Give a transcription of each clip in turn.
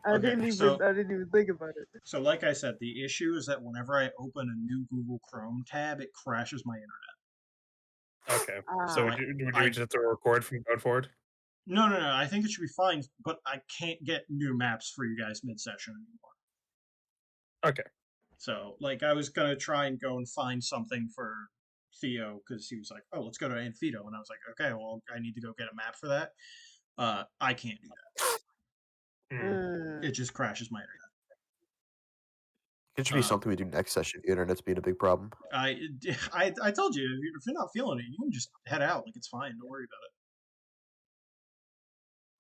I didn't even think about it. So like I said, the issue is that whenever I open a new Google Chrome tab, it crashes my internet. Okay. So Ah, would you just have to record from going forward? No. I think it should be fine, but I can't get new maps for you guys mid-session anymore. Okay. So, like, I was gonna try and go and find something for Theo because he was like, "Oh, let's go to Amphido," and I was like, "Okay, well, I need to go get a map for that." I can't do that. It just crashes my internet. It should be something we do next session. The internet's being a big problem. I told you, if you're not feeling it, you can just head out. Like, it's fine. Don't worry about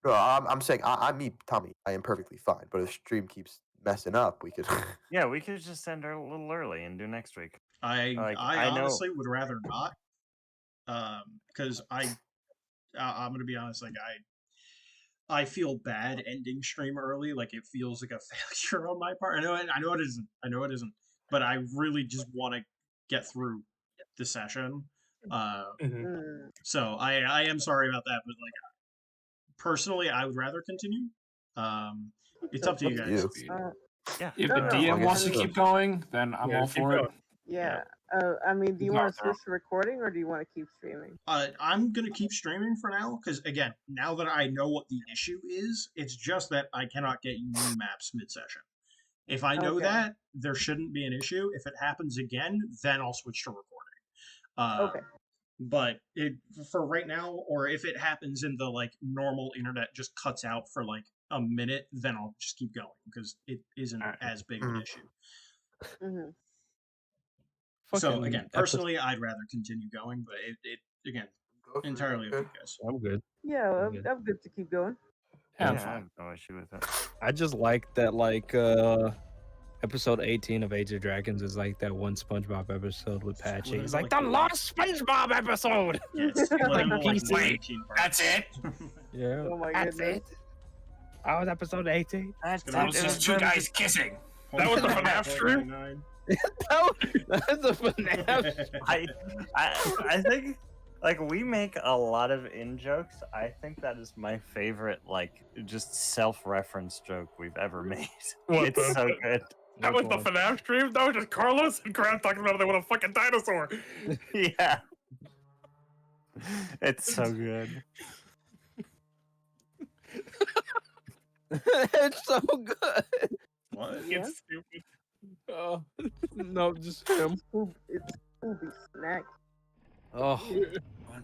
No, it. I'm saying me, Tommy. I am perfectly fine. But if stream keeps messing up, we could. Yeah, we could just send her a little early and do next week. I honestly would rather not, because I'm gonna be honest. Like I feel bad ending stream early. Like it feels like a failure on my part. I know it isn't. I know it isn't. But I really just want to get through the session. So I am sorry about that. But like personally, I would rather continue. It's up to you guys. Yeah. If the DM wants to keep going, then I'm all for it. Yeah. I mean, do you want to switch to recording or do you want to keep streaming? I'm gonna keep streaming for now because again, now that I know what the issue is, it's just that I cannot get you new maps mid-session. If I know that, there shouldn't be an issue. If it happens again, then I'll switch to recording. Okay. But for right now, or if it happens in the like normal internet just cuts out for like a minute, then I'll just keep going because it isn't as big of an issue. So again, personally, I'd rather continue going, but it again, entirely up to you guys. I'm good. Yeah, I'm good to keep going. Yeah, I have no issue with it. I just like that, like, episode 18 of Age of Dragons is like that one SpongeBob episode with Patchy. It's like the lost SpongeBob episode. Wait, that's it? Yeah. Oh my That's goodness. it. I was episode 18. That was just two guys kissing. That was the FNAF stream? That's a FNAF. I think, like, we make a lot of in-jokes. I think that is my favorite, like, just self-reference joke we've ever made. It's so good. That was the FNAF stream? That was just Carlos and Grant talking about they want a fucking dinosaur. Yeah. It's so good. It's so good. What? It's stupid. Oh, no, just him. It's Scooby Snack. Oh,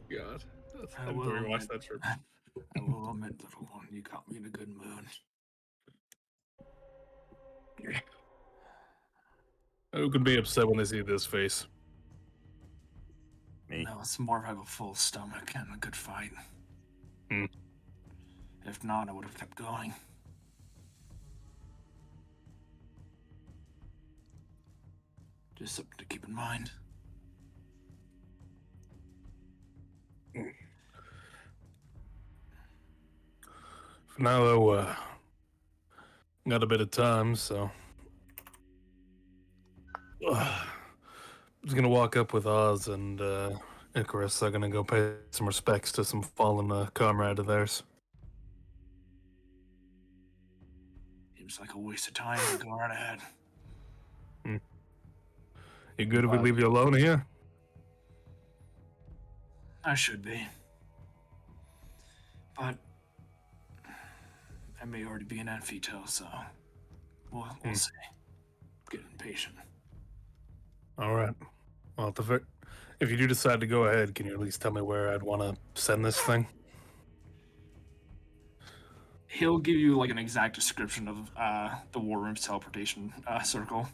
God. I I'm doing watch that trip. I will admit, little one, you got me in a good mood. Who could be upset when they see this face? Me. No, it's more of I have a full stomach and a good fight. Hmm. If not, I would have kept going. Just something to keep in mind. For now, though, got a bit of time, so just gonna walk up with Oz and Icarus. They're gonna go pay some respects to some fallen comrade of theirs. Seems like a waste of time to go right ahead. You good if we leave you alone here? I should be. But I may already be in Amphitel, so we'll see. Get impatient. All right. Well, if you do decide to go ahead, can you at least tell me where I'd want to send this thing? He'll give you like an exact description of the War Room's teleportation circle.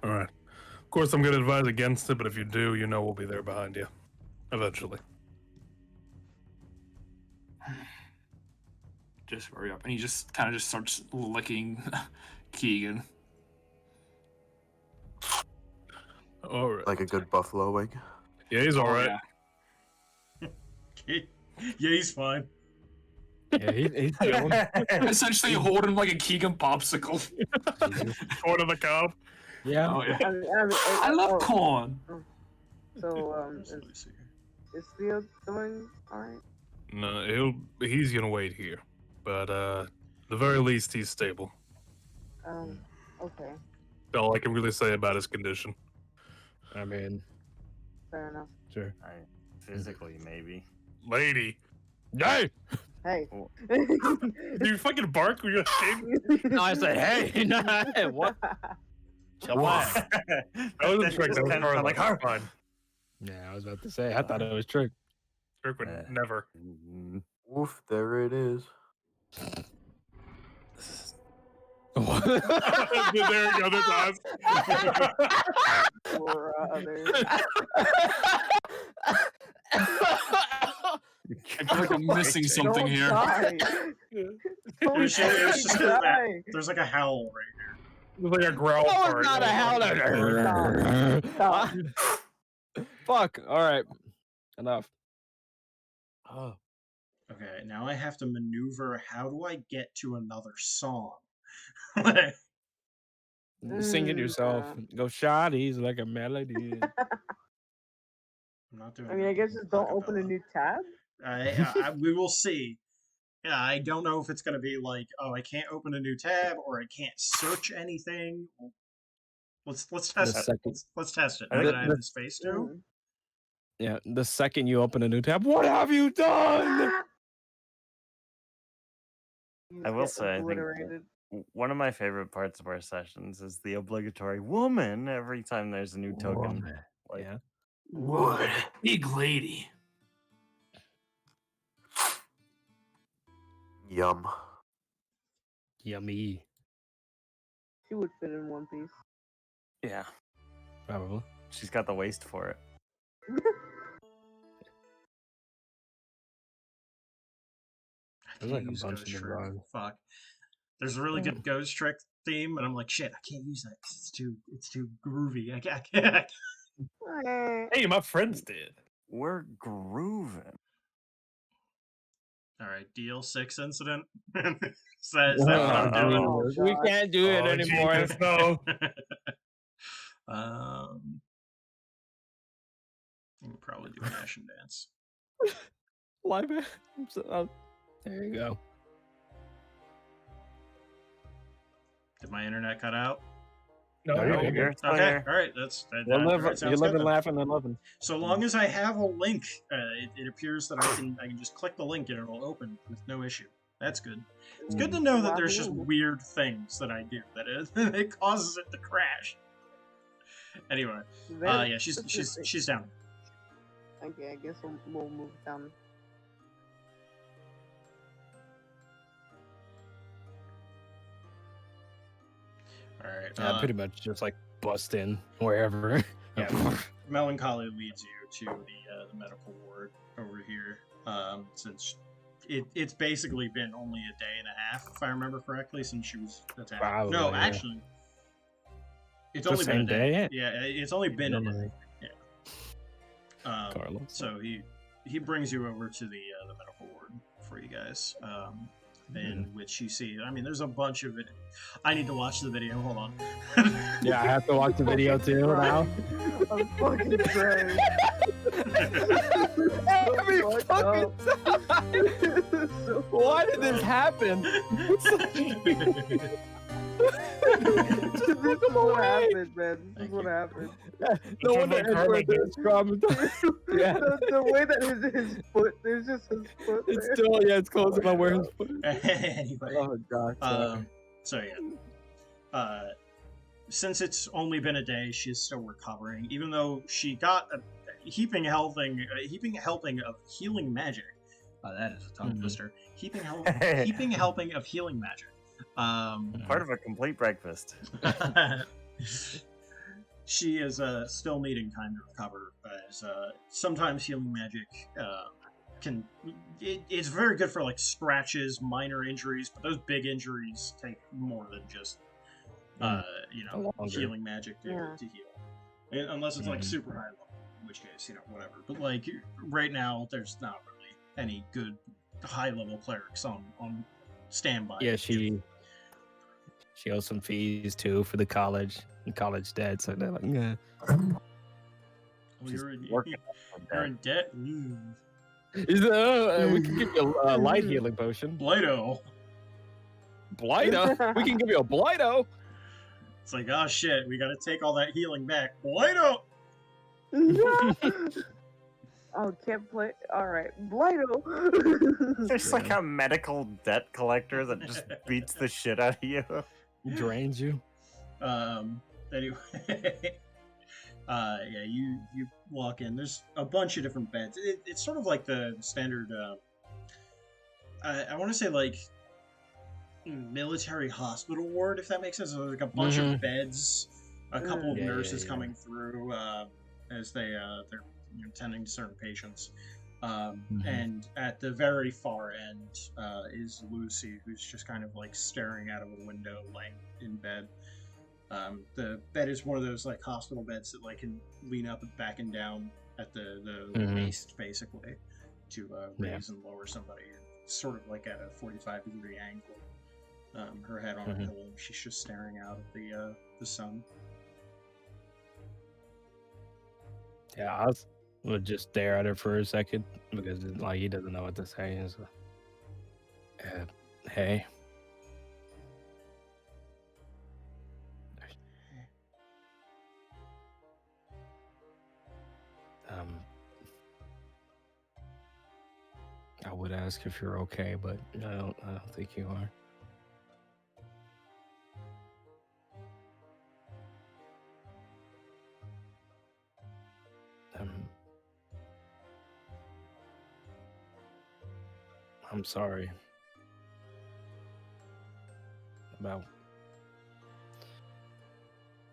All right. Of course, I'm going to advise against it, but if you do, you know we'll be there behind you. Eventually. Just hurry up. And he just kind of just starts licking Keegan. All right. Like a good buffalo wing. Yeah, he's all right. Yeah, he's fine. yeah, he's chilling. Essentially holding like a Keegan popsicle. Corn of the cob. Yeah. Oh, yeah. I love corn. So, is Theo doing alright? No, he's gonna wait here, but the very least he's stable. Okay, All I can really say about his condition. I mean, fair enough. sure. Physically, maybe. Lady, Hey! Hey. do you fucking bark when you're ashamed? No, I said, hey! No, hey, what? Chill out. I wasn't sure. Just kinda sound like her. Fine. Yeah, I was about to say, I thought it was trick. Trick would never. Woof, there it is. There you go. There's Oz. Brother. I feel like I'm missing something Don't here. die. It was just die. there's like a howl right here. There's like a growl That was part. not a howler. Stop. Fuck. All right. Enough. Oh. Okay, now I have to maneuver. How do I get to another song? Sing it yourself. Go shotties like a melody. I'm not doing. I mean, I guess just don't open a new tab. We will see. Yeah, I don't know if it's gonna be like, oh, I can't open a new tab, or I can't search anything. Let's test it. Let's test it. I think I have the space to. Yeah, the second you open a new tab, what have you done? I will say, I think one of my favorite parts of our sessions is the obligatory woman every time there's a new token. Like, Yeah. Wood. Big lady. Yum. Yummy. She would fit in one piece. yeah, Probably. she's got the waist for it. There's like a Use bunch Ghost of them Trick. wrong. Fuck. There's a really good Ghost Trick theme, and I'm like, shit, I can't use that 'cause it's too groovy. I can't. Hey, my friends did. We're grooving. All right, deal 6 incident. Says that what I'm doing. Oh, We God. can't do it anymore. Jesus, no. You can probably do an Ashen Dance. Live it. There you go. Did my internet cut out? No, No, you're you're good. It's fine Okay, here. all right. That's that. You're that living, sounds you're good living, then. laughing, and loving. So long as I have a link, it appears that I can just click the link and it'll open with no issue. That's good. It's good to know that there's just weird things that I do that it causes it to crash. Anyway, yeah, she's down. Okay, I guess we'll move down. All right. Yeah, pretty much just like bust in wherever. Yeah, Melancholy leads you to the medical ward over here. Since it's basically been only a day and a half, if I remember correctly, since she was attacked. Probably, No, yeah. actually, it's The only been a same day. day? Yeah, it's only been a day. Carlos. So he brings you over to the medical ward for you guys. In which you see, I mean, there's a bunch of it. I need to watch the video. Hold on. Yeah, I have to watch the video too now. I'm fucking crying. Every fucking time. Why did this happen? This is what happened, man. This is what happened. No wonder Edward is traumatized. Yeah. The way that his foot, there's just his foot It's there. still, yeah, it's close to where his foot is. Anyway, Oh, God. so yeah, since it's only been a day, she's still recovering. Even though she got a heaping helping of healing magic. That is a tongue twister. Heaping helping of healing magic. Part of a complete breakfast. She is still needing time to recover, as sometimes healing magic it's very good for like scratches, minor injuries, but those big injuries take more than just healing magic to heal, unless it's like super high level, in which case whatever. But like right now, there's not really any good high level clerics on standby. Yeah, she owes some fees too for the college debt, so they're like, yeah. You're in working debt. We can give you a light healing potion. Blighto. Blighto? We can give you a Blighto. It's like, oh shit, we gotta take all that healing back. Blighto! Oh, can't play. All right, Blighto. There's like a medical debt collector that just beats the shit out of you. Drains you. Anyway. Yeah, you walk in. There's a bunch of different beds. It's sort of like the standard, I want to say like military hospital ward, if that makes sense. There's like a bunch of beds, a couple of nurses coming through as they're tending to certain patients. And at the very far end is Lucy, who's just kind of like staring out of a window, laying in bed. The bed is one of those like hospital beds that like can lean up and back and down at the waist, basically, to raise and lower somebody. Sort of like at a 45-degree angle. Her head on a pillow. She's just staring out at the sun. Yeah, I would just stare at her for a second because like he doesn't know what to say. So, hey. I would ask if you're okay, but I don't think you are. I'm sorry about.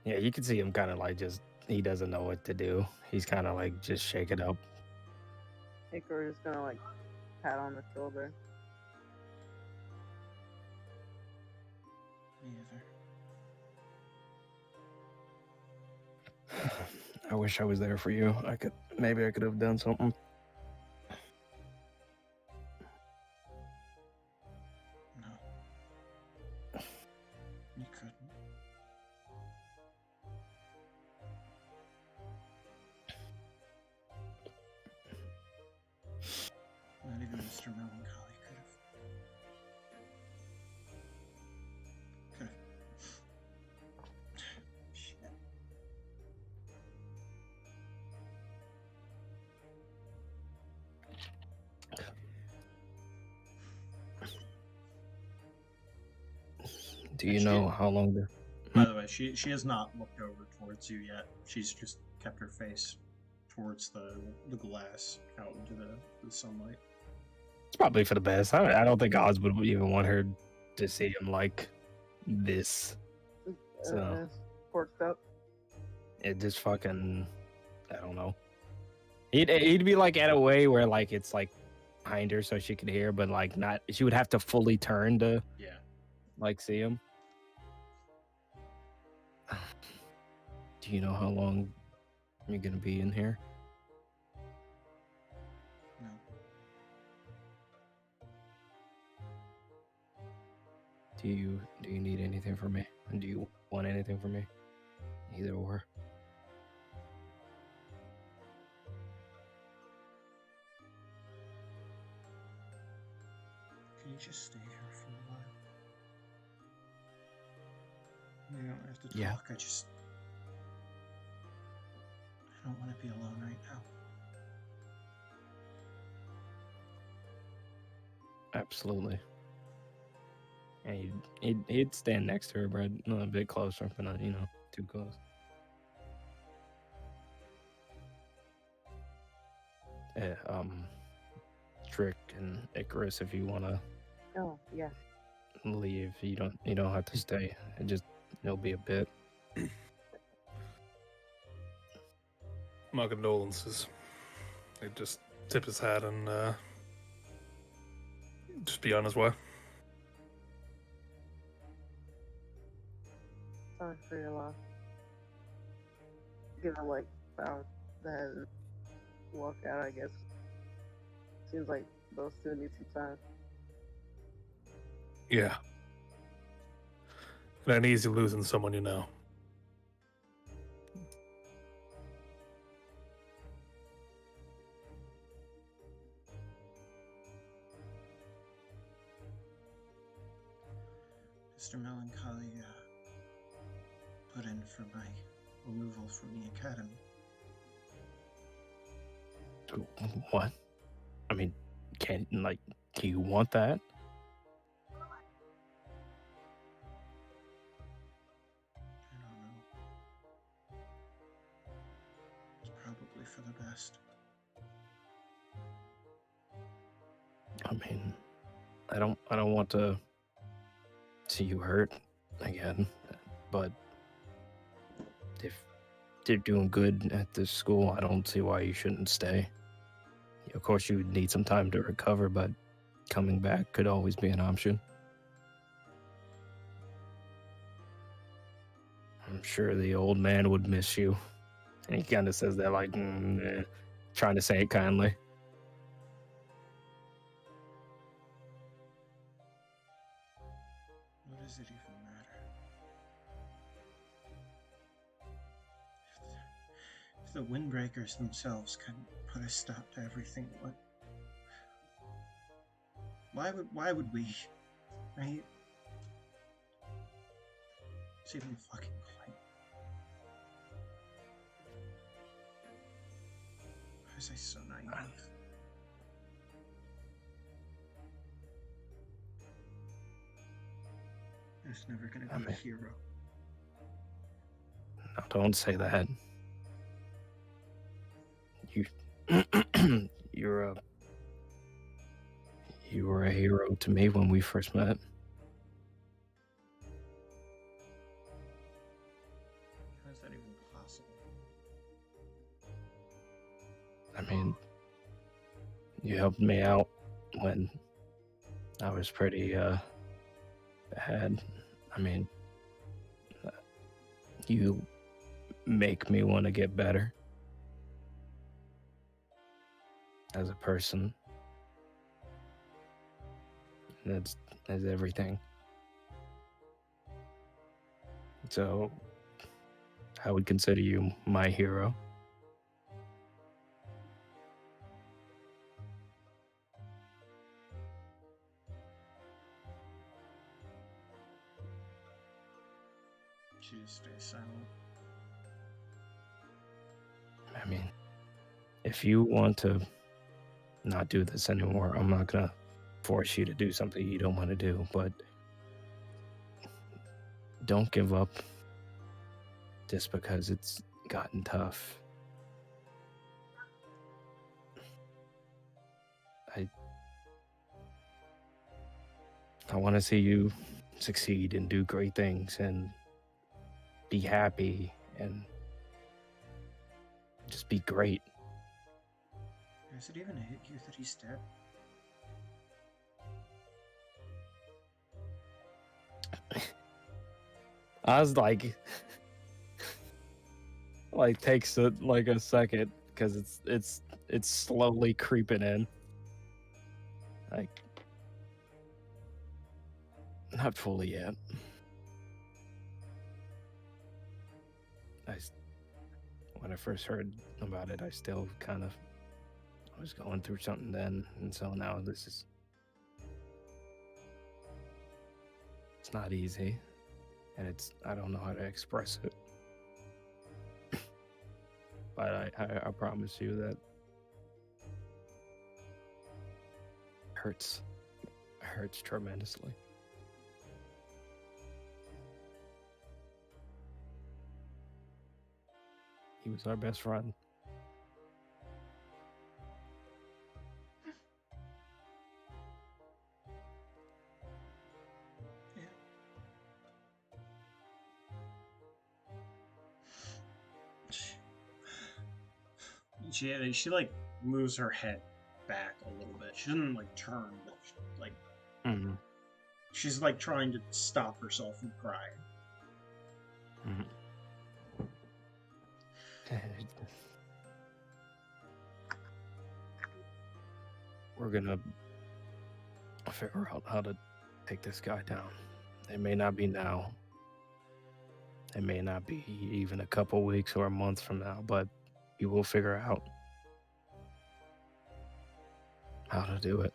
Yeah, you can see him kind of like just he doesn't know what to do. He's kind of like just shaking up. Hikaru is gonna like pat on the shoulder. I wish I was there for you. Maybe I could have done something. No. You couldn't. Not even Mr. Melancholy could have. Shit. Do you know how long they're... By the way, she has not looked over towards you yet. She's just kept her face towards the glass out into the sunlight. It's probably for the best. I don't think Oz would even want her to see him like this. So Forked up. it just fucking, I don't know. He'd be like at a way where like it's like behind her so she could hear, but like not. She would have to fully turn to like see him. Do you know how long you're gonna be in here? No. Do you need anything from me? And do you want anything from me? Either or. Can you just stay here for a while? We don't have to talk. Yeah. I don't want to be alone right now. Absolutely. And he'd stand next to her, but a bit closer, but not, too close. Yeah, Trick and Icarus, if you wanna Yeah. leave, you don't have to stay. It'll be a bit. My condolences. He'd just tip his hat and just be on his way. Sorry for your loss. Gonna like bow the head and walk out, I guess. Seems like those two need some time. Yeah. It ain't easy losing someone you know. Mr. Melancholy put in for my removal from the academy. What? I mean, do you want that? I don't know. It's probably for the best. I mean, I don't want to see you hurt again, but if they're doing good at this school, I don't see why you shouldn't stay. Of course, you would need some time to recover, but coming back could always be an option. I'm sure the old man would miss you. And he kind of says that like, trying to say it kindly. What does it even matter? If the Windbreakers themselves can put a stop to everything, why would we? Right? It's even a fucking point. Why was I so naive? I was never gonna be a hero. No, don't say that. You were a hero to me when we first met. How is that even possible? I mean, you helped me out when I was pretty bad. I mean, you make me want to get better as a person. That's everything. So, I would consider you my hero. She just stays silent. I mean, if you want to not do this anymore, I'm not gonna force you to do something you don't want to do, but don't give up just because it's gotten tough. I want to see you succeed and do great things and be happy and just be great. Does it even hit you that he's dead? I was like takes a second because it's slowly creeping in. Like, not fully yet. When I first heard about it, I still kind of was going through something then, and so now it's not easy, and I don't know how to express it. But I promise you that hurts tremendously. He was our best friend. She like moves her head back a little bit. She doesn't like turn, but like she's like trying to stop herself from crying. We're gonna figure out how to take this guy down. It may not be now. It may not be even a couple weeks or a month from now, but you will figure out how to do it.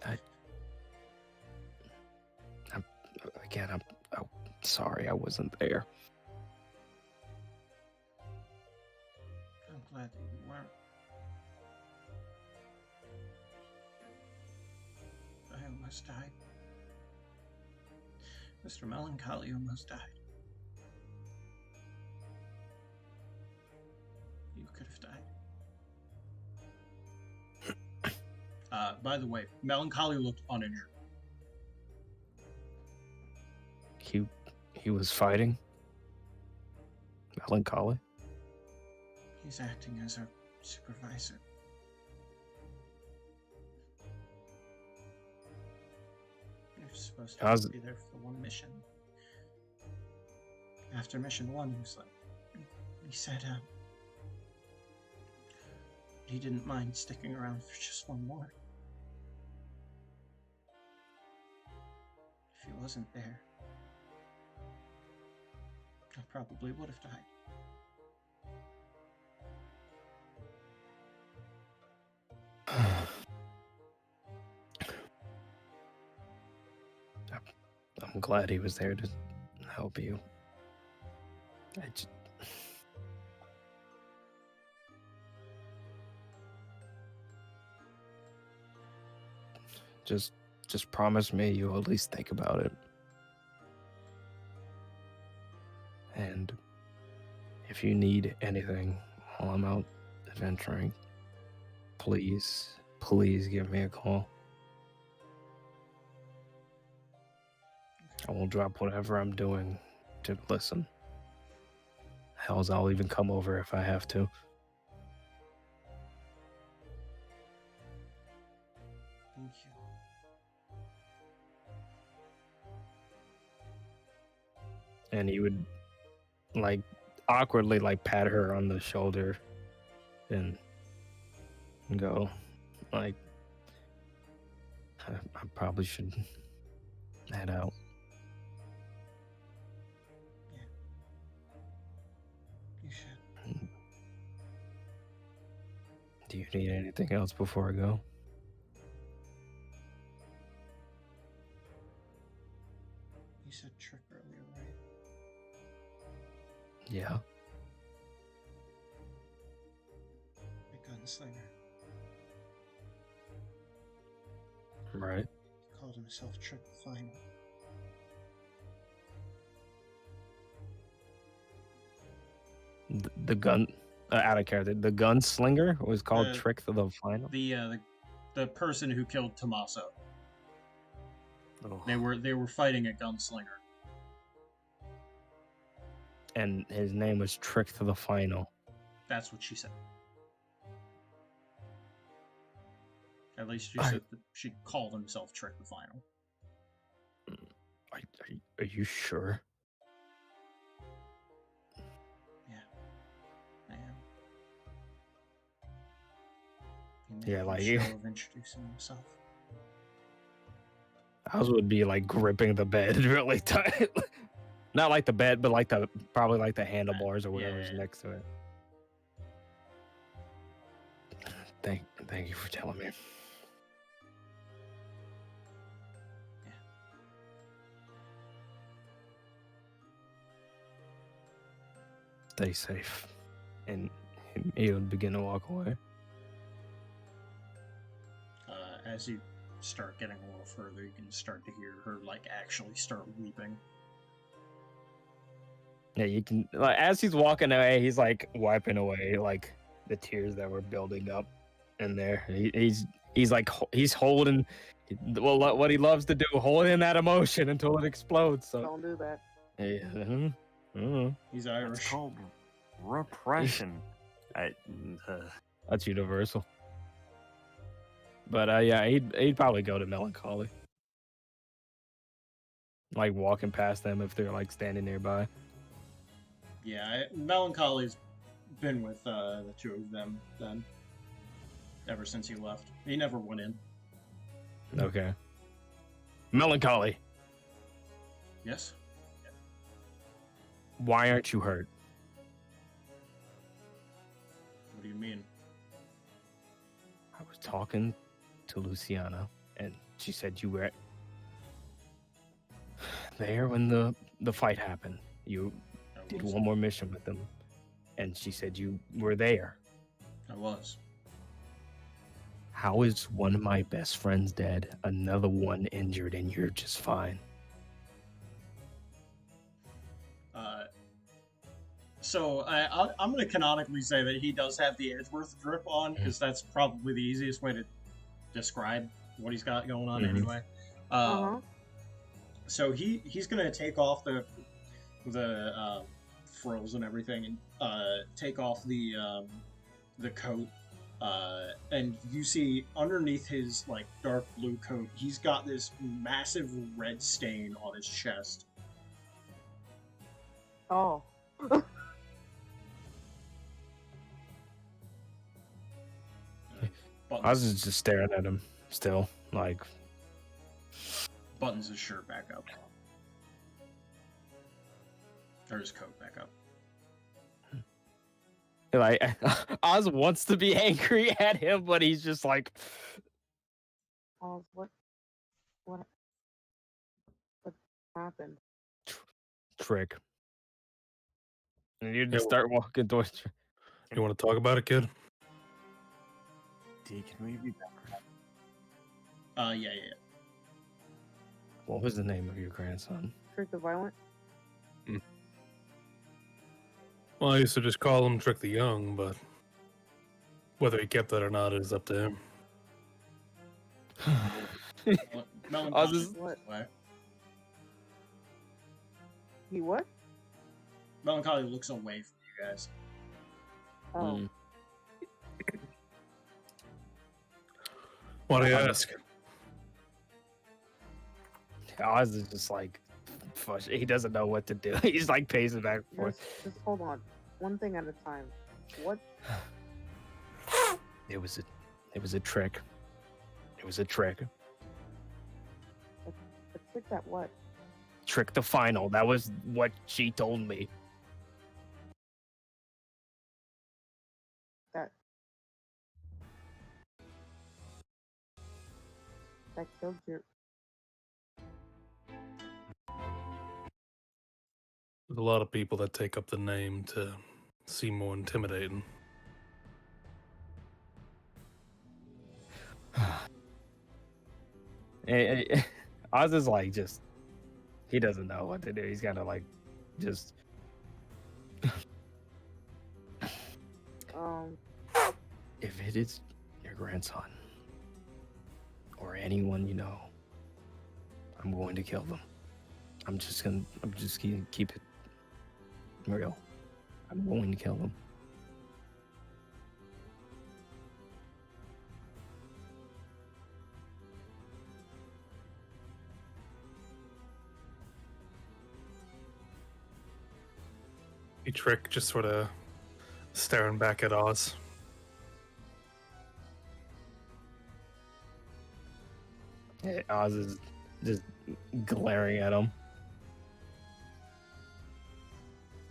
I'm sorry I wasn't there. I'm glad that you weren't. I almost died. Mr. Melancholy almost died. You could have died. By the way, Melancholy looked uninjured. He was fighting. Melancholy. He's acting as our supervisor. You're supposed to be there for one mission. After mission 1, he was like, he said, he didn't mind sticking around for just one more. If he wasn't there, I probably would have died. I'm glad he was there to help you. Just promise me you'll at least think about it. And if you need anything while I'm out adventuring, please give me a call. I will drop whatever I'm doing to listen. Hells, I'll even come over if I have to. Thank you. And he would like awkwardly like pat her on the shoulder and go like, I probably should head out. Yeah. You should. Do you need anything else before I go? You said trick earlier, right? Yeah. The gunslinger. Right. He called himself Trick the Final. The gun, out of character. The gunslinger was called Trick the Final. The person who killed Tommaso. Oh. They were fighting a gunslinger. And his name was Trick the Final. That's what she said. At least she said that she called himself Trick the Final. Are you sure? Yeah, I am. He made Yeah, a like show of introducing himself. Ours would be like gripping the bed really tight. Not like the bed, but like probably like the handlebars or whatever's next to it. Thank you for telling me. Stay safe. And he would begin to walk away. As you start getting a little further, you can start to hear her like actually start weeping. Yeah, you can. Like, as he's walking away, he's like wiping away like the tears that were building up in there. He's like he's holding. Well, what he loves to do, holding that emotion until it explodes. So Don't do that. Yeah. He's Irish. It's called repression. That's universal. But yeah, he'd probably go to Melancholy. Like walking past them if they're like standing nearby. Yeah, Melancholy's been with the two of them then. Ever since he left. He never went in. Okay. Melancholy, Yes? why aren't you hurt? What do you mean? I was talking to Luciana, and She said you were there when the fight happened. You did one more mission with them, and she said you were there. I was. How is one of my best friends dead, another one injured, and you're just fine? So I'm going to canonically say that he does have the Edgeworth drip on, because that's probably the easiest way to describe what he's got going on anyway. So he's going to take off the frills and everything, and take off the coat, and you see underneath his like dark blue coat, he's got this massive red stain on his chest. Oh. I was just staring at him still, like. Buttons his shirt back up. Or his coat back up. Like, Oz wants to be angry at him, but he's just like. Oz, what happened? Trick. And you just start walking towards. You want to talk about it, kid? D, can we be back? Yeah. What was the name of your grandson? Trick the Violent? Well, I used to just call him Trick the Young, but whether he kept that or not is up to him. What? He what? Melancholy looks away from you guys. Oh. Why do you ask? Oz is just like, he doesn't know what to do. He's like pacing back and forth. Just hold on, one thing at a time. What? It was a trick. It was a trick. A trick that what? Trick the final. That was what she told me. That killed your. There's a lot of people that take up the name to seem more intimidating. Oz is like just, he doesn't know what to do. He's gotta like, just. If it is your grandson or anyone you know, I'm going to kill them. I'm just gonna keep it real. I'm going to kill them. Trick just sort of staring back at Oz. Yeah, Oz is just glaring at him.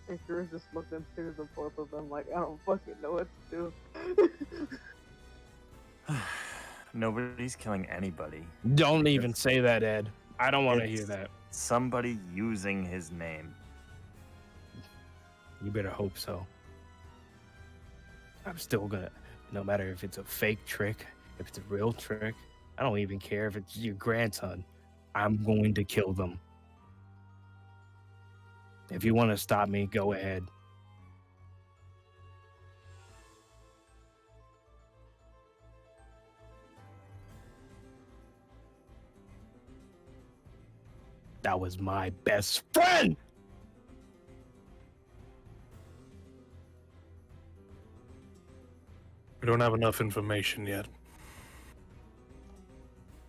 And Cruz just looked and stared at both of them like, I don't fucking know what to do. Nobody's killing anybody. Don't even say that, Ed. I don't want to hear that. Somebody using his name. You better hope so. I'm still gonna, no matter if it's a fake trick, if it's a real trick, I don't even care if it's your grandson. I'm going to kill them. If you want to stop me, go ahead. That was my best friend! We don't have enough information yet.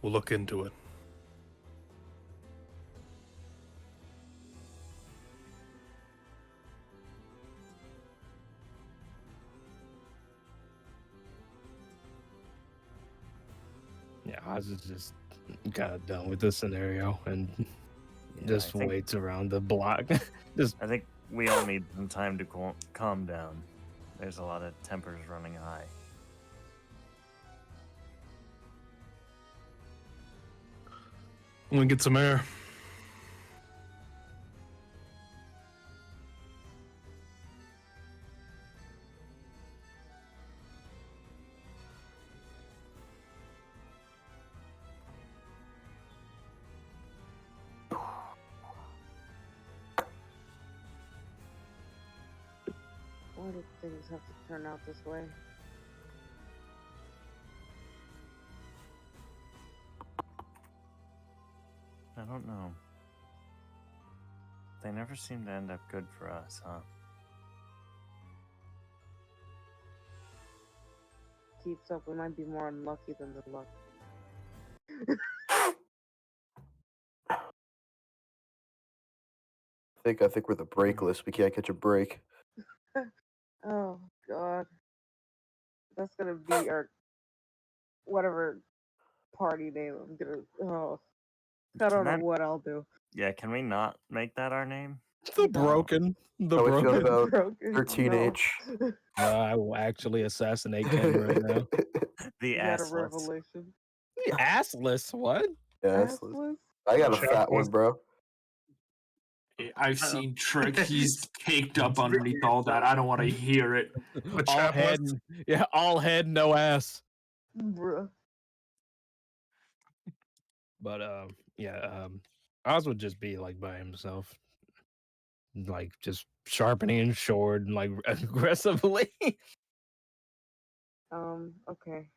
We'll look into it. Yeah, Oz is just kind of done with this scenario and just waits around the block. I think we all need some time to calm down. There's a lot of tempers running high. I'm gonna get some air. Why do things have to turn out this way? I don't know. They never seem to end up good for us, huh? Keeps up, we might be more unlucky than the luck. I think we're the break list. We can't catch a break. Oh god. That's gonna be our whatever party name I'm gonna I don't know what I'll do. Yeah, can we not make that our name? The broken. The How we feel broken. about Broken. 13H? I will actually assassinate Ken right now. The You had a assless. revelation. Assless, what? Yes. Assless? I got a Check fat one, list. bro. I've seen Trick. He's caked up underneath all that. I don't want to hear it. All head, all head, no ass. Bruh. But Oz would just be like by himself, like just sharpening his sword, like aggressively. Okay.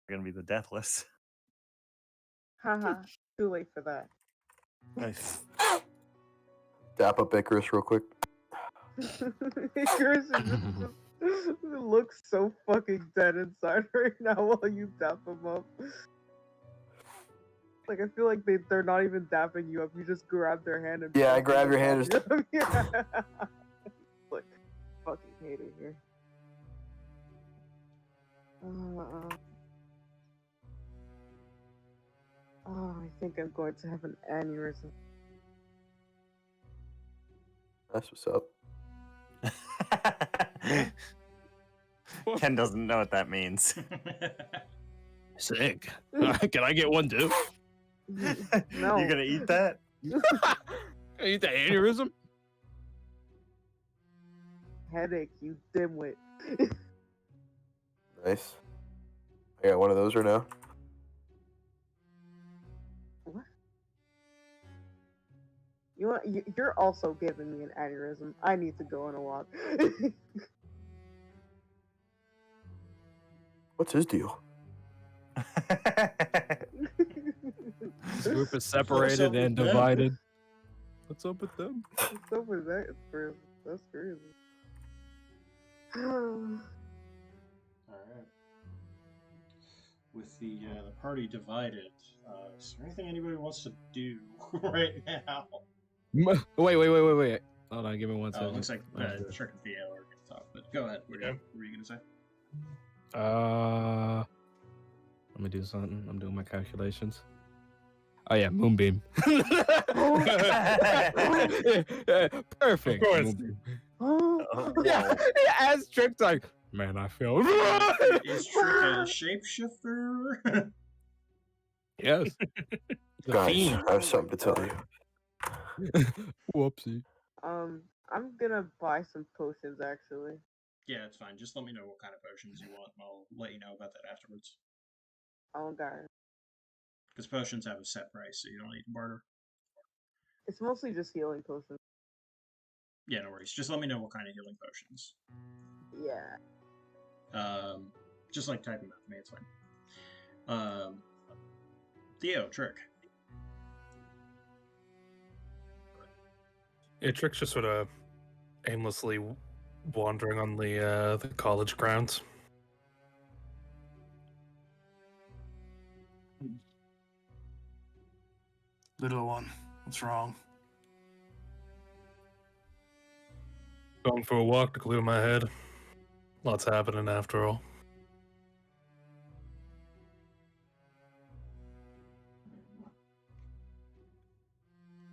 We're gonna be the deathless. Haha. Too late for that. Nice. Dap up Icarus real quick. Icarus just looks so fucking dead inside right now while you dap him up. Like, I feel like they're not even dapping you up. You just grab their hand and Yeah, I fucking grab your them hand off you. Yeah. Like, fucking hate it here. I think I'm going to have an aneurysm. That's what's up. Ken doesn't know what that means. Sick. Can I get one too? No. You gonna eat that? Eat the aneurysm? Headache, you dimwit. Nice. I got one of those right now. What? You want? You're also giving me an aneurysm. I need to go on a walk. What's his deal? This group is separated and divided. What's up with them? What's up with that? That's crazy. All right. With the party divided, is there anything anybody wants to do right now? Wait. Hold on, give me 1 Oh, second. it looks like Trick and Theo are going to talk, but go ahead. What were you going to say? Let me do something. I'm doing my calculations. Oh yeah, Moonbeam. Perfect. Of course. Moonbeam. Oh, Yeah, as Trick's like, man, I feel. Is Trick a shapeshifter? Yes. The Guys, fiend. I have something to tell you. Whoopsie. I'm gonna buy some potions actually. Yeah, it's fine. Just let me know what kind of potions you want, and I'll let you know about that afterwards. Oh god. Because potions have a set price, so you don't need to barter. It's mostly just healing potions. Yeah, no worries. Just let me know what kind of healing potions. Yeah. Just like type them out to me, it's fine. Theo, Trick. Yeah, Trick's just sort of aimlessly wandering on the college grounds. Little one, what's wrong? Going for a walk to clear my head. Lots happening after all.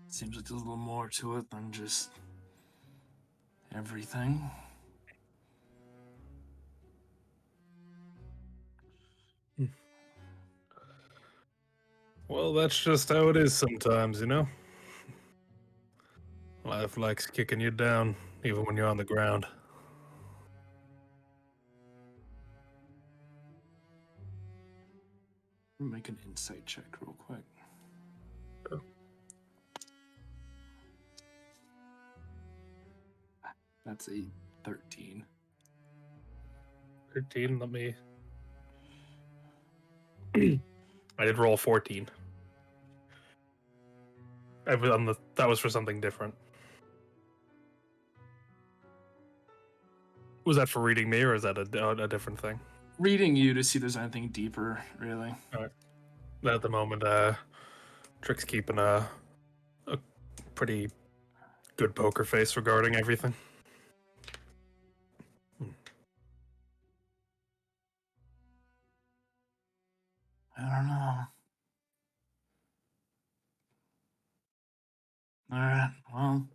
Seems like there's a little more to it than just everything. Well, that's just how it is sometimes, you know? Life likes kicking you down, even when you're on the ground. Make an insight check real quick. Sure. That's a 13. 13, let me... I did roll 14. That was for something different. Was that for reading me, or is that a different thing? Reading you to see if there's anything deeper, really. Alright. At the moment, Trick's keeping a pretty good poker face regarding everything. I don't know. Alright, well.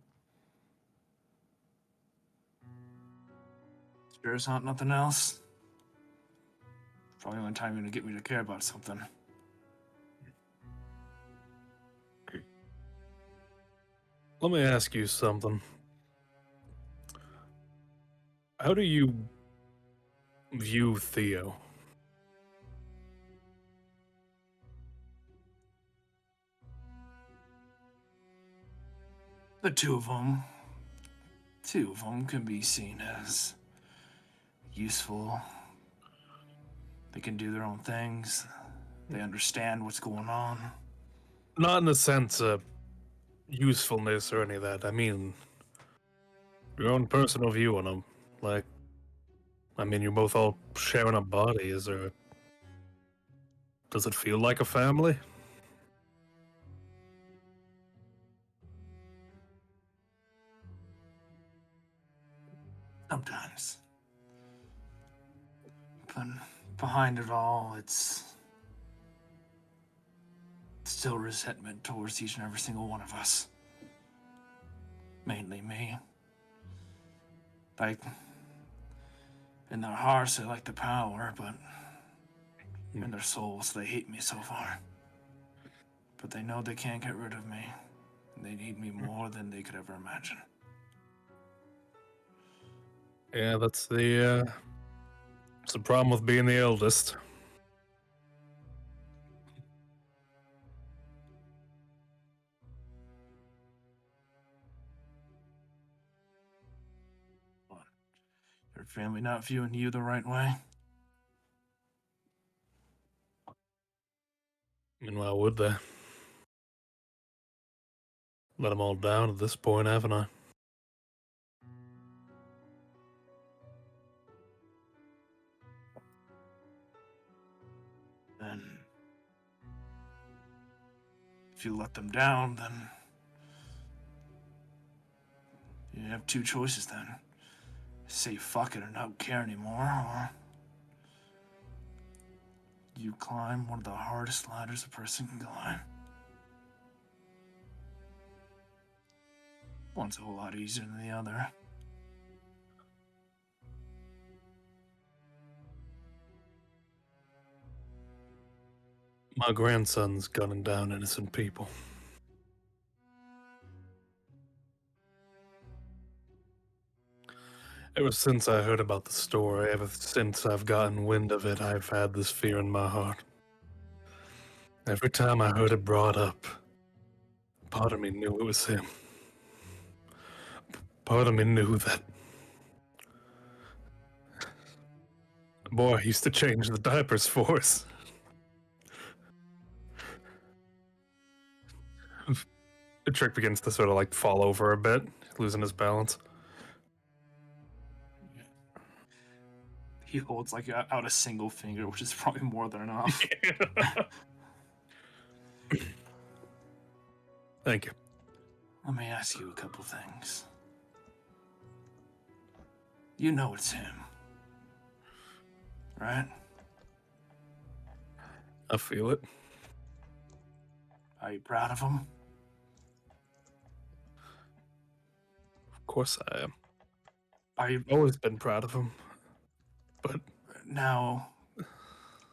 Sure it's not nothing else. Probably one time you're gonna get me to care about something. Let me ask you something. How do you view Theo? The two of them can be seen as useful. They can do their own things. They understand what's going on. Not in the sense of usefulness or any of that. I mean, your own personal view on them. Like, I mean, you're both all sharing a body. Does it feel like a family? Sometimes. But behind it all, it's still resentment towards each and every single one of us. Mainly me. Like, in their hearts, they like the power, but in their souls, they hate me so far. But they know they can't get rid of me. And they need me more than they could ever imagine. Yeah, that's the problem with being the eldest. Your family not viewing you the right way? I mean, why would they? Let them all down at this point, haven't I? Then, if you let them down, then you have two choices then. Say fuck it and not care anymore, or you climb one of the hardest ladders a person can climb. One's a whole lot easier than the other. My grandson's gunning down innocent people. Ever since I heard about the story, ever since I've gotten wind of it, I've had this fear in my heart. Every time I heard it brought up, part of me knew it was him. Part of me knew that the boy used to change the diapers for us. The Trick begins to sort of like fall over a bit, losing his balance. He holds like out a single finger, which is probably more than enough. Thank you. Let me ask you a couple things. You know it's him, right? I feel it. Are you proud of him? Of course I am. Are you I've always been proud of him. But now?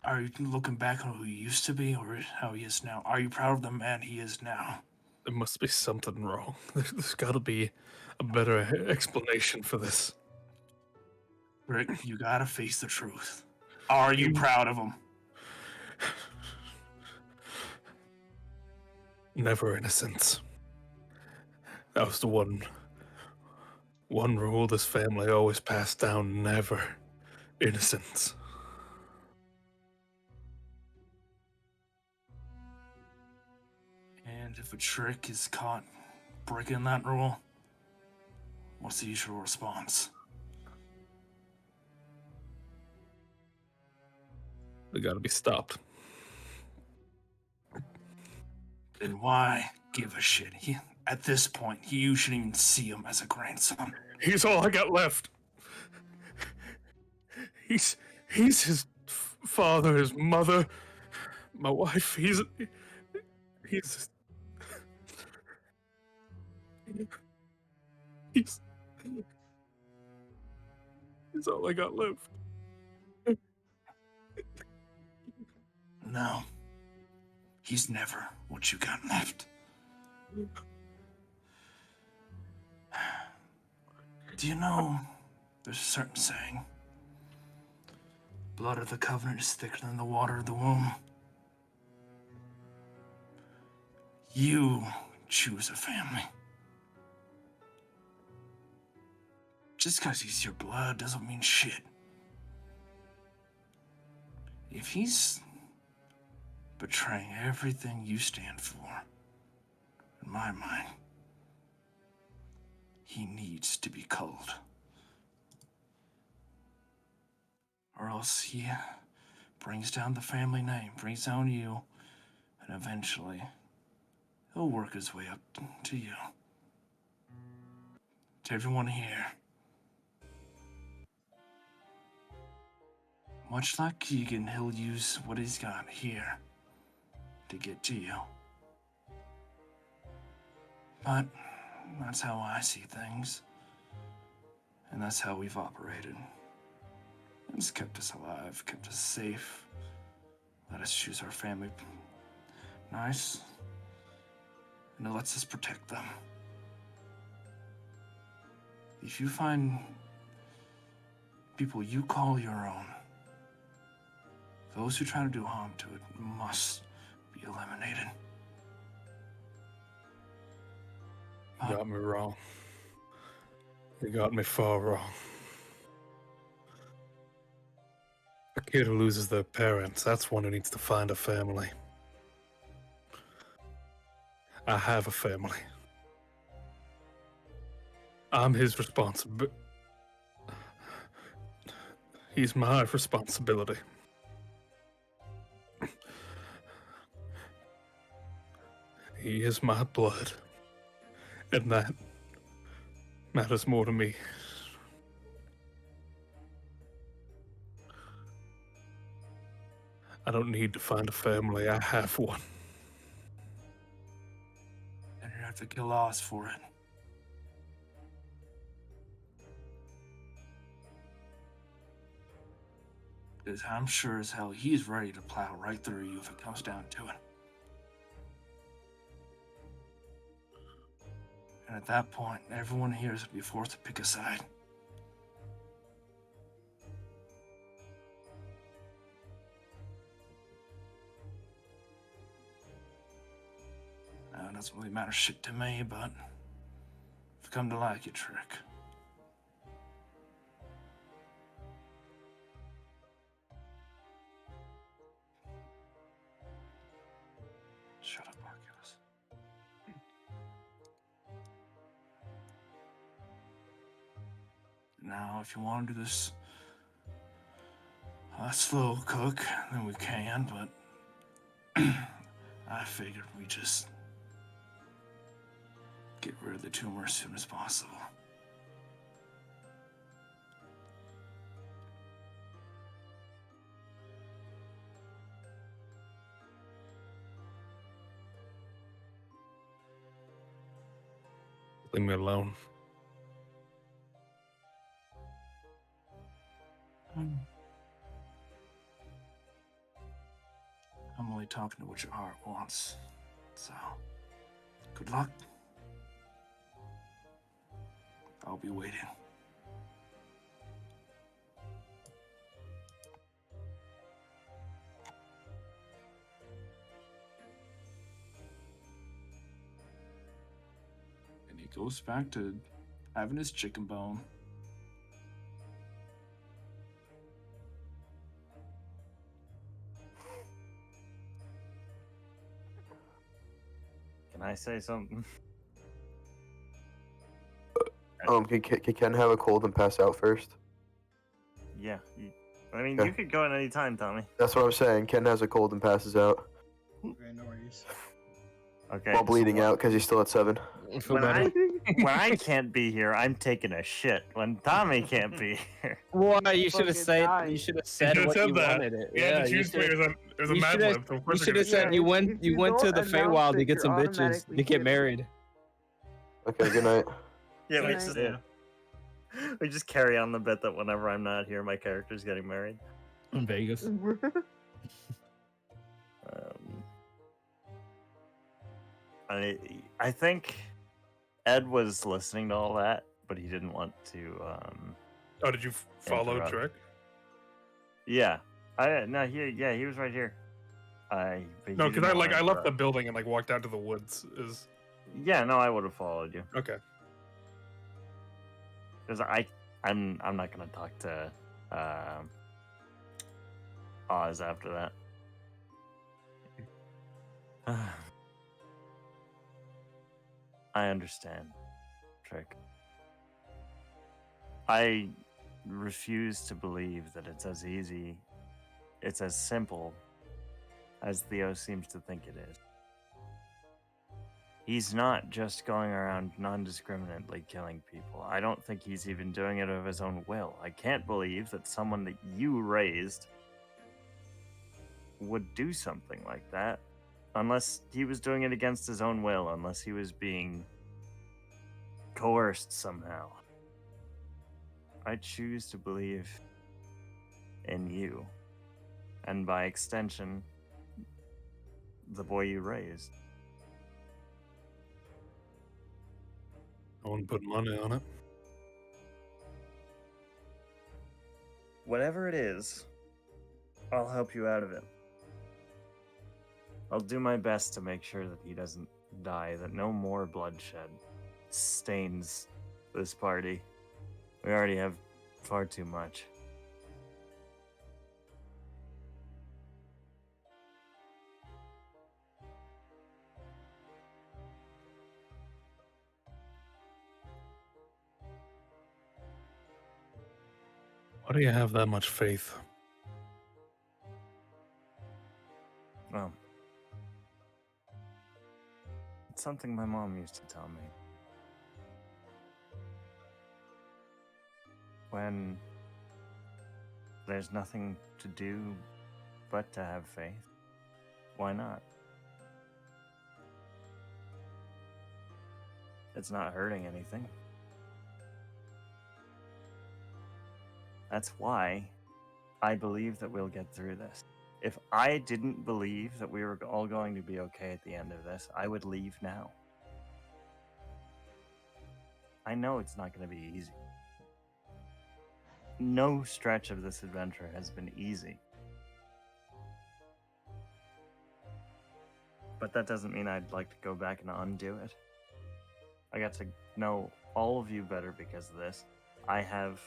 Are you looking back on who he used to be or how he is now? Are you proud of the man he is now? There must be something wrong. There's got to be a better explanation for this. Rick, you gotta face the truth. Are you proud of him? Never innocence. That was the one rule this family always passed down. Never innocence. And if a trick is caught breaking that rule, what's the usual response? They gotta be stopped. Then why give a shit? At this point, you shouldn't even see him as a grandson. He's all I got left. He's his father, his mother, my wife. He's he's all I got left. No. He's never what you got left. Do you know there's a certain saying? Blood of the covenant is thicker than the water of the womb. You choose a family. Just because he's your blood doesn't mean shit. If he's betraying everything you stand for, in my mind, he needs to be culled. Or else he brings down the family name, brings down you, and eventually he'll work his way up to you. To everyone here. Much like Keegan, he'll use what he's got here to get to you. But that's how I see things. And that's how we've operated. It's kept us alive, kept us safe. Let us choose our family nice. And it lets us protect them. If you find people you call your own, those who try to do harm to it must be eliminated. You got me wrong. You got me far wrong. A kid who loses their parents, that's one who needs to find a family. I have a family. I'm his responsibility. He's my responsibility. He is my blood. And that matters more to me. I don't need to find a family. I have one. And you have to kill Oz for it. Because I'm sure as hell he's ready to plow right through you if it comes down to it. And at that point, everyone here is going to be forced to pick a side. Now, it doesn't really matter shit to me, but I've come to like your trick. Shut up, Oculus. Now, if you want to do this slow cook, then we can, but I figured we just get rid of the tumor as soon as possible. Leave me alone. only talking to what your heart wants. So, good luck. I'll be waiting. And he goes back to having his chicken bone. Can I say something? Can Ken have a cold and pass out first? Yeah. I mean, Okay. you could go at any time, Tommy. That's what I'm saying. Ken has a cold and passes out Okay, no worries. Okay. while so bleeding out because he's still at 7. Feel When better? when I can't be here, I'm taking a shit. When Tommy can't be here. Well, you should have Fucking said die. you should have You said should've what said you that. wanted it. Yeah, the you choose should've- players. There's a you Mad should've- Lib. So of You course should they're have gonna said say you that. went If you you went to don't the announce Feywild to it, get some you're bitches automatically to get getting- married. Okay, good night. Yeah, we Good just night. we just carry on the bit that whenever I'm not here, my character's getting married. In Vegas. I think Ed was listening to all that, but he didn't want to. Oh, did you follow Interrupt. Trek? Yeah, he was right here. But he No, because didn't I wanna left the interrupt. building and walked out to the woods. Yeah, no, I would have followed you Okay. because I'm not gonna talk to Oz after that. I understand, Trick. I refuse to believe that it's as easy, it's as simple as Theo seems to think it is. He's not just going around non-discriminately killing people. I don't think he's even doing it of his own will. I can't believe that someone that you raised would do something like that unless he was doing it against his own will, unless he was being coerced somehow. I choose to believe in you, and by extension, the boy you raised. I wouldn't put money on it. Whatever it is, I'll help you out of it. I'll do my best to make sure that he doesn't die, that no more bloodshed stains this party. We already have far too much. Why do you have that much faith? Well, it's something my mom used to tell me. When there's nothing to do but to have faith, why not? It's not hurting anything. That's why I believe that we'll get through this. If I didn't believe that we were all going to be okay at the end of this, I would leave now. I know it's not going to be easy. No stretch of this adventure has been easy. But that doesn't mean I'd like to go back and undo it. I got to know all of you better because of this. I have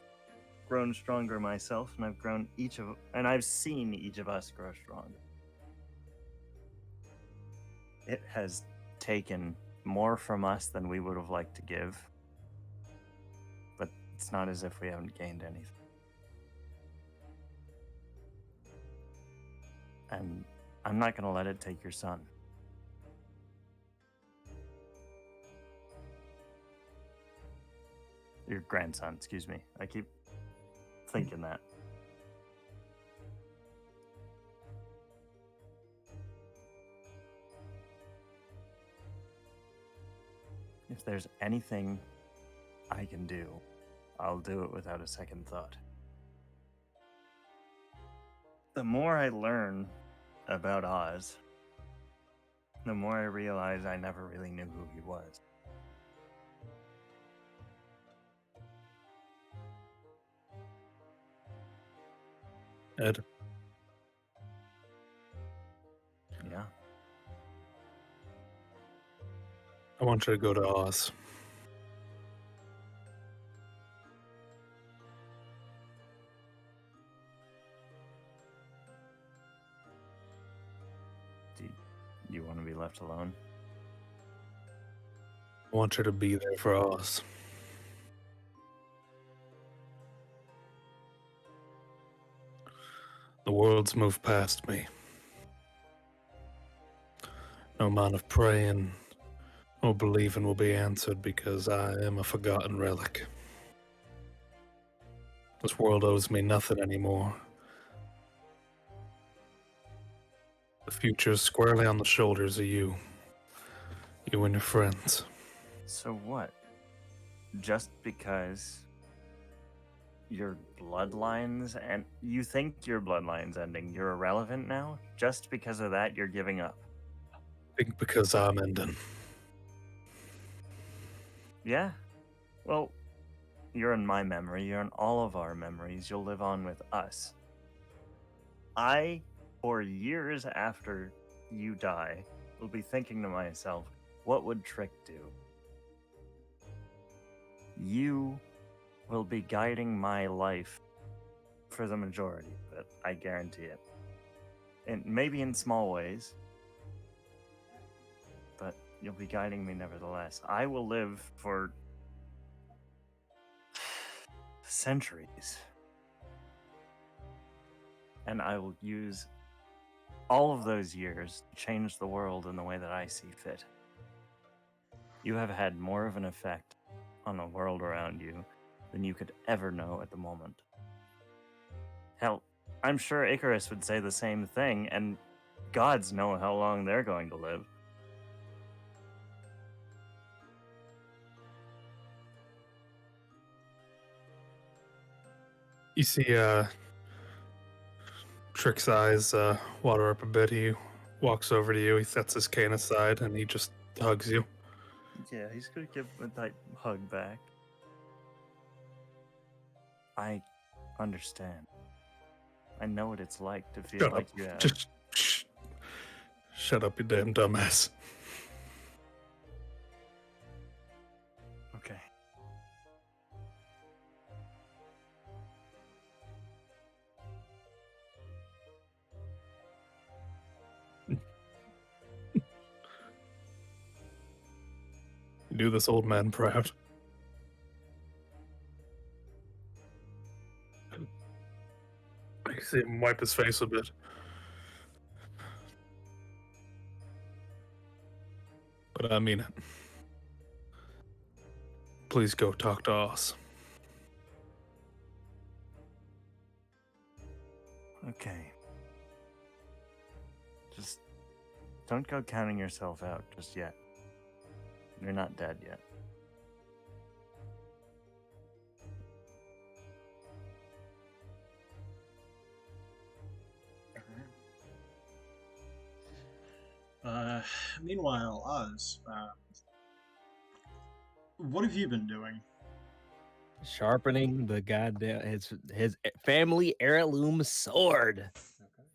grown stronger myself, and I've seen each of us grow stronger. It has taken more from us than we would have liked to give, but it's not as if we haven't gained anything. And I'm not going to let it take your son. Your grandson, excuse me. I keep thinking that. If there's anything I can do, I'll do it without a second thought. The more I learn about Oz, the more I realize I never really knew who he was. Ed, Yeah. I want you to go to Oz. Do you want to be left alone? I want you to be there for Oz. The world's moved past me. No amount of praying or believing will be answered because I am a forgotten relic. This world owes me nothing anymore. The future's squarely on the shoulders of you. You and your friends. So what? Just because your bloodlines and you think your bloodline's ending, you're irrelevant now? Just because of that, you're giving up? I think because I'm ending. Yeah. Well, you're in my memory, you're in all of our memories, you'll live on with us. I, for years after you die, will be thinking to myself, what would Trick do? You will be guiding my life for the majority of it, I guarantee it. And maybe in small ways, but you'll be guiding me nevertheless. I will live for centuries. And I will use all of those years to change the world in the way that I see fit. You have had more of an effect on the world around you than you could ever know at the moment. Hell, I'm sure Icarus would say the same thing, and gods know how long they're going to live. You see, Trick's eyes water up a bit. He walks over to you. He sets his cane aside and he just hugs you. Yeah, he's gonna give him a tight hug back. I understand. I know what it's like to feel Shut like up. you have. Just shut up, you damn dumbass. Okay. You do this old man proud. I see him wipe his face a bit. But I mean it. Please go talk to Oz. Okay. Just don't go counting yourself out just yet. You're not dead yet. Meanwhile, Oz, what have you been doing? Sharpening the goddamn his family heirloom sword.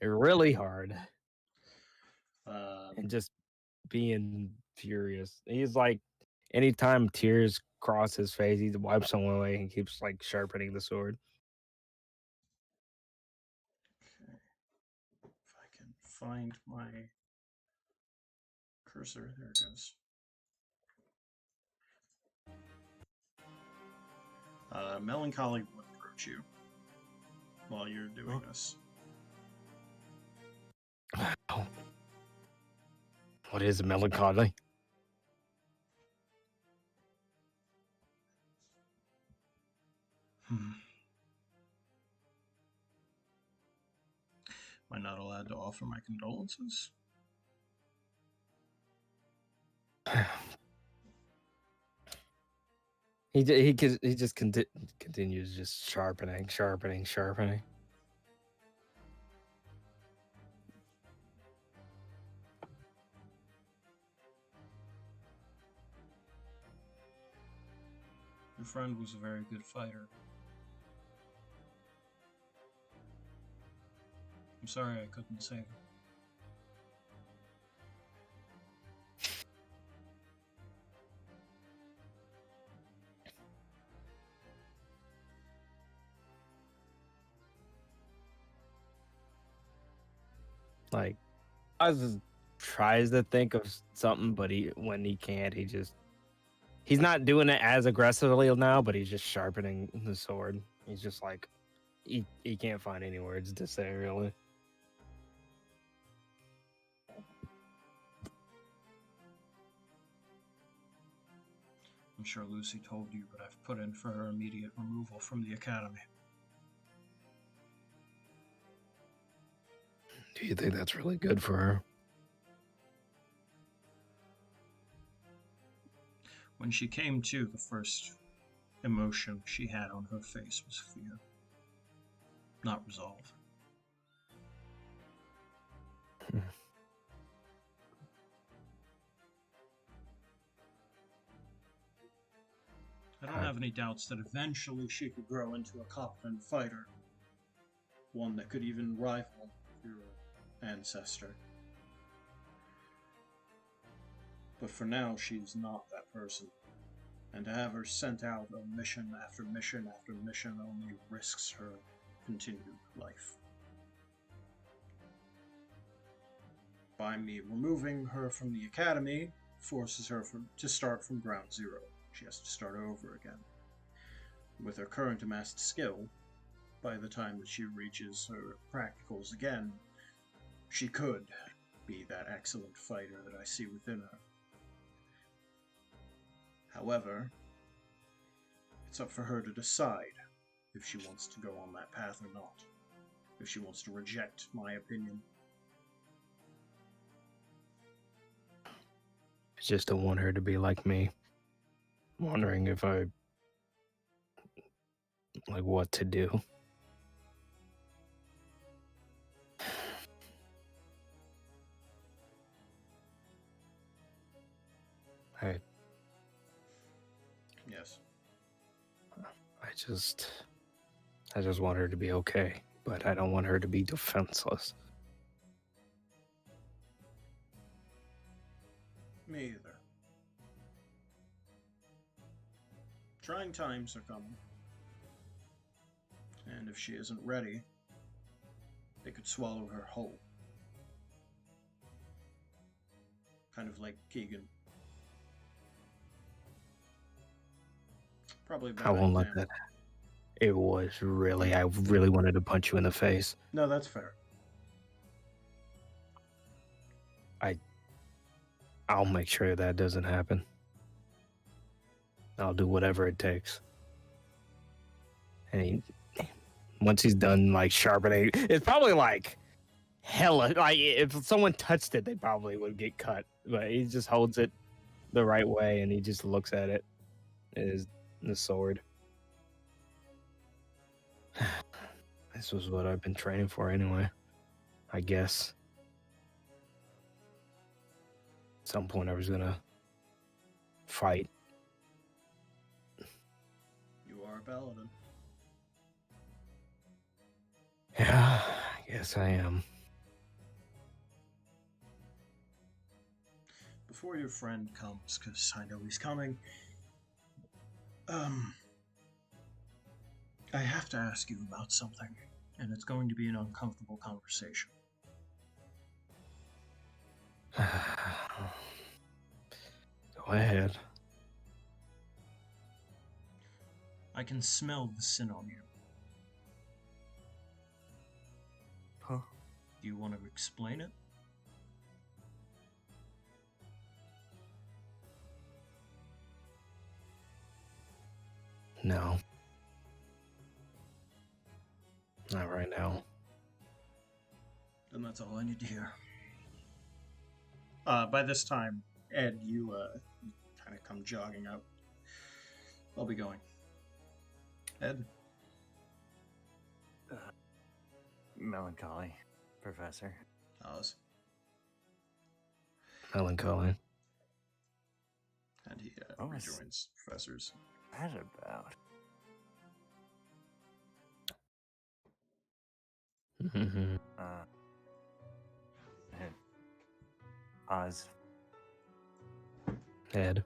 Really hard. And just being furious. He's like, anytime tears cross his face, he wipes them away and keeps like sharpening the sword. Okay. If I can find my cursor, there it goes. Melancholy will approach you while you're doing this. Oh. What is melancholy? Am I not allowed to offer my condolences? He just continues just sharpening. Your friend was a very good fighter. I'm sorry I couldn't save him. Like, Oz tries to think of something, but when he can't, he's not doing it as aggressively now, but he's just sharpening the sword. He's just like, he can't find any words to say, really. I'm sure Lucy told you, but I've put in for her immediate removal from the academy. Do you think that's really good for her? When she came to, the first emotion she had on her face was fear, not resolve. I don't have any doubts that eventually she could grow into a competent fighter, one that could even rival your ancestor. But for now, she's not that person, and to have her sent out on mission after mission after mission only risks her continued life. By me removing her from the academy, forces her to start from ground zero. She has to start over again. With her current amassed skill, by the time that she reaches her practicals again, she could be that excellent fighter that I see within her. However, it's up for her to decide if she wants to go on that path or not, if she wants to reject my opinion. I just don't want her to be like me. I'm wondering if what to do. Yes. I just want her to be okay, but I don't want her to be defenseless. Me either. Trying times are coming. And if she isn't ready, they could swallow her whole. Kind of like Keegan. Probably I won't let that. It was really, I really wanted to punch you in the face. No, that's fair. I'll make sure that doesn't happen. I'll do whatever it takes. And once he's done like sharpening, it's probably like hella. Like if someone touched it, they probably would get cut. But he just holds it the right way, and he just looks at it. Is the sword. This was what I've been training for anyway. I guess. At some point, I was gonna fight. You are a paladin. Yeah, I guess I am. Before your friend comes, because I know he's coming, I have to ask you about something, and it's going to be an uncomfortable conversation. Go ahead. I can smell the sin on you. Huh? Do you want to explain it? No. Not right now. Then that's all I need to hear. By this time, Ed, you kind of come jogging up. I'll be going. Ed? Melancholy, Professor. Oz. Melancholy. And he Oh, rejoins Professor's that about? Mhm. Hey, Oz, Ed.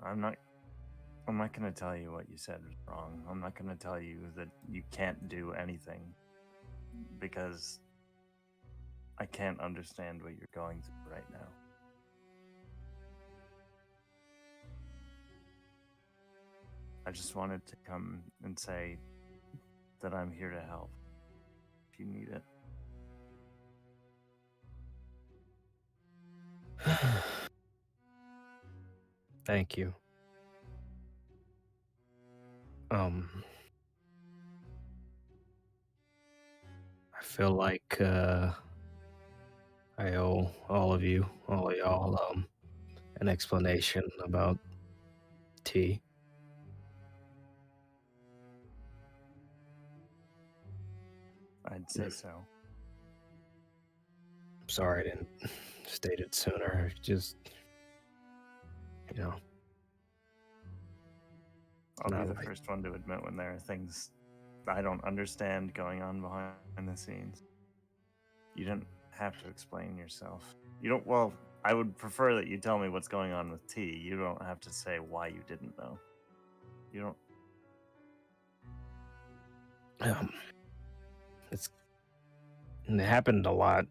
I'm not gonna tell you what you said was wrong. I'm not gonna tell you that you can't do anything because I can't understand what you're going through right now. I just wanted to come and say that I'm here to help if you need it. Thank you. I feel like I owe all of y'all, an explanation about T. I'd say so. I'm sorry I didn't state it sooner. Just, you know. I'll be not the like- first one to admit when there are things I don't understand going on behind the scenes. You didn't have to explain yourself. You don't, well, I would prefer that you tell me what's going on with T. You don't have to say why you didn't know. You don't. It happened a lot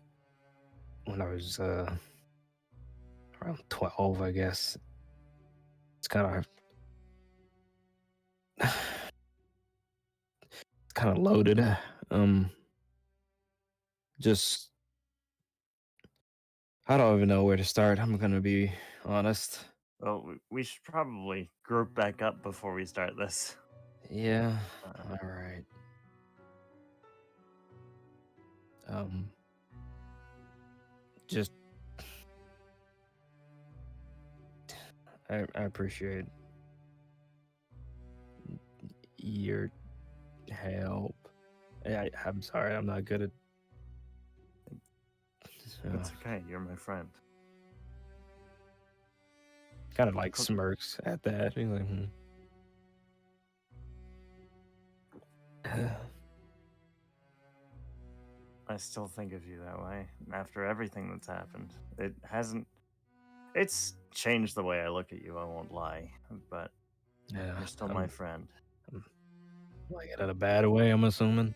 when I was around 12, I guess. It's kind of loaded. Just I don't even know where to start. I'm gonna be honest. Well, we should probably group back up before we start this. Yeah. All right. Just I appreciate your help. I'm sorry, I'm not good at. It's okay. You're my friend. Kind of like smirks at that. He's like, I still think of you that way after everything that's happened. It hasn't. It's changed the way I look at you. I won't lie, but yeah, you're still my friend. like it in a bad way, I'm assuming.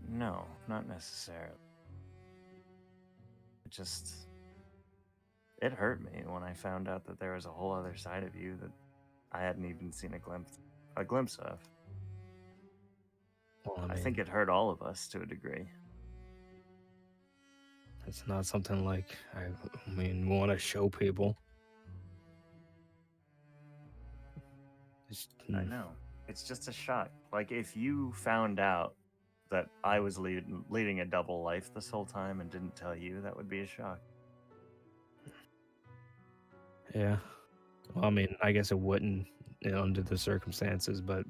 No, not necessarily. It hurt me when I found out that there was a whole other side of you that I hadn't even seen a glimpse of. Well, I think it hurt all of us to a degree. It's not something like I want to show people. I know. It's just a shock. Like if you found out that I was leading a double life this whole time and didn't tell you, that would be a shock. Yeah. Well, I guess it wouldn't, under the circumstances, but